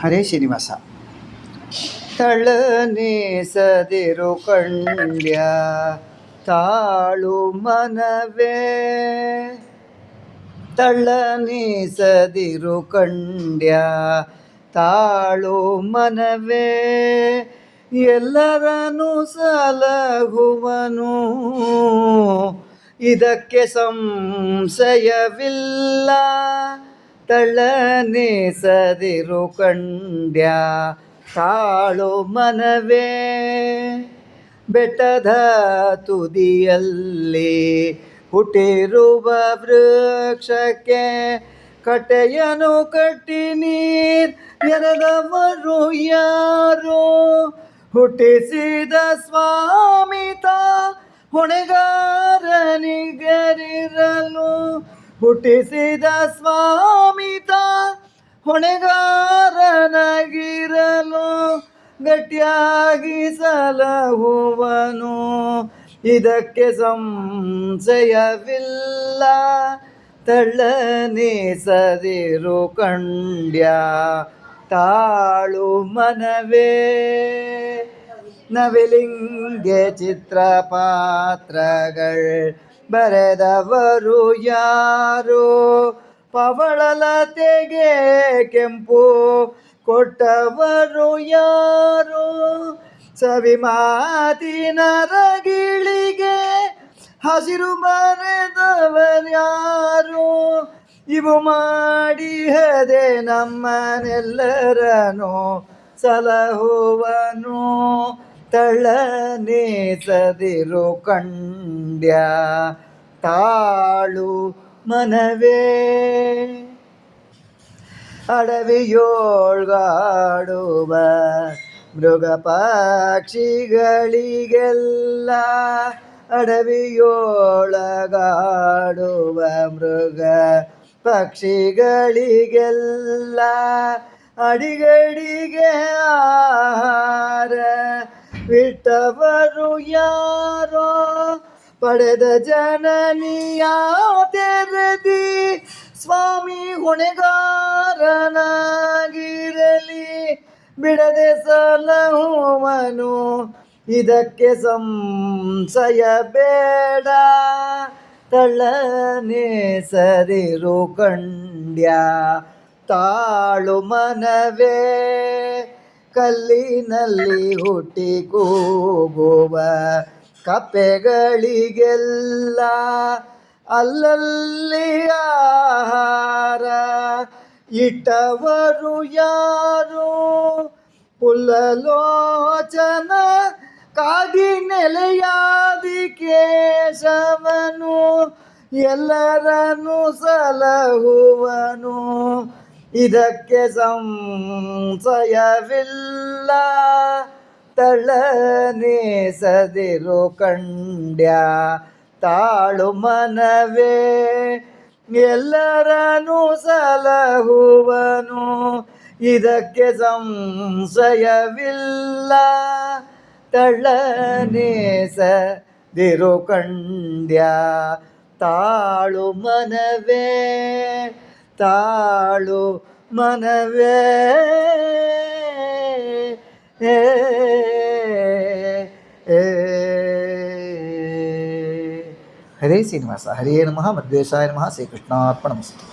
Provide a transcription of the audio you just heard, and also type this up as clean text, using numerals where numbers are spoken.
ಹರೇ ಶ್ರೀನಿವಾಸ. ತಳನೇಸದಿರು ಕಂಡ್ಯ ತಾಳು ಮನವೇ, ತಳ್ಳನೀಸದಿರು ಕಂಡ್ಯ ತಾಳು ಮನವೇ, ಎಲ್ಲರನ್ನು ಸಲಹುವನು ಇದಕ್ಕೆ ಸಂಶಯವಿಲ್ಲ. ತಳ್ಳನೀಸದಿರು ಕಂಡ್ಯ ತಾಳು ಮನವೇ, ಬೆಟ್ಟದ ತುದಿಯಲ್ಲಿ ಹುಟ್ಟಿರುವ ವೃಕ್ಷಕ್ಕೆ ಕಟ್ಟೆಯನ್ನು ಕಟ್ಟಿ ನೀರ್ ಎರೆದವರು ಯಾರು? ಹುಟ್ಟಿಸಿದ ಸ್ವಾಮಿತ ಹೊಣೆಗಾರನಿಗರಿರಲು, ಹುಟ್ಟಿಸಿದ ಸ್ವಾಮಿತ ಹೊಣೆಗಾರನಾಗಿರಲು, ಗಟ್ಟಿಯಾಗಿ ಸಲಹುವನು ಇದಕ್ಕೆ ಸಂಶಯವಿಲ್ಲ. ತಳ್ಳನೀಸದಿರು ಕಂಡ್ಯ ತಾಳು ಮನವೇ, ನವಿಲಿಂಗೆ ಚಿತ್ರಪಾತ್ರಗಳು ಬರೆದವರು ಯಾರು? ಪವಳಲತೆಗೆ ಕೆಂಪು ಕೊಟ್ಟವರು ಯಾರು? ಸವಿ ಮಾತಿನ ರಗಿಳಿಗೆ ಹಸಿರು ಬರೆದವರ್ಯಾರು? ಇವು ಮಾಡಿ ಹದೆ ನಮ್ಮನೆಲ್ಲರನು ಸಲಹುವನು ತಳ್ಳನೀಸದಿರು ಕಂಡ್ಯ ತಾಳು ಮನವೇ. ಅಡವಿಯೋಳ್ಗಾಡುವ ಮೃಗ ಪಕ್ಷಿಗಳಿಗೆಲ್ಲ, ಅಡವಿಯೊಳಗಾಡುವ ಮೃಗ ಪಕ್ಷಿಗಳಿಗೆಲ್ಲ ಅಡಿಗಡಿಗೆ ಆಹಾರ ಬಿಟ್ಟವರು ಯಾರೋ? ಪಡೆದ ಜನನಿಯ ತೆರೆದಿ ಸ್ವಾಮಿ ಹೊಣೆಗಾರನಾಗಿರಲಿ, ಬಿಡದೆ ಸಲಹುವನು ಇದಕ್ಕೆ ಸಂಶಯ ಬೇಡ. ತಳ್ಳನೀಸದಿರು ಕಂಡ್ಯ ತಾಳು ಮನವೇ, ಕಲ್ಲಿನಲ್ಲಿ ಹುಟ್ಟಿ ಕೂಗುವ ಕಪ್ಪೆಗಳಿಗೆಲ್ಲ ಅಲ್ಲಲ್ಲಿ ಆಹಾರ ಇಟ್ಟವರು ಯಾರು? ಪುಲ್ಲಲೋಚನ ಕಾಗಿ ನೆಲೆಯಾದಿ ಕೇಶವನು ಎಲ್ಲರನ್ನು ಸಲಹುವನು ಇದಕ್ಕೆ ಸಂಶಯವಿಲ್ಲ. ತಳ್ಳನೀಸದಿರು ಕಂಡ್ಯ ತಾಳು ಮನವೇ, ಎಲ್ಲರನ್ನು ಸಲಹುವನು ಇದಕ್ಕೆ ಸಂಶಯವಿಲ್ಲ. ತಳ್ಳನೀಸದಿರು ಕಂಡ್ಯ ತಾಳು ಮನವೇ, ತಾಳು ಮನವೇ. ಹರೇ ಶ್ರೀನಿವಾಸ. ಹರೇ ನಮಃ. ಮಧ್ವೇಶಾಯ ನಮಃ. ಶ್ರೀಕೃಷ್ಣಾರ್ಪಣಮಸ್ತು.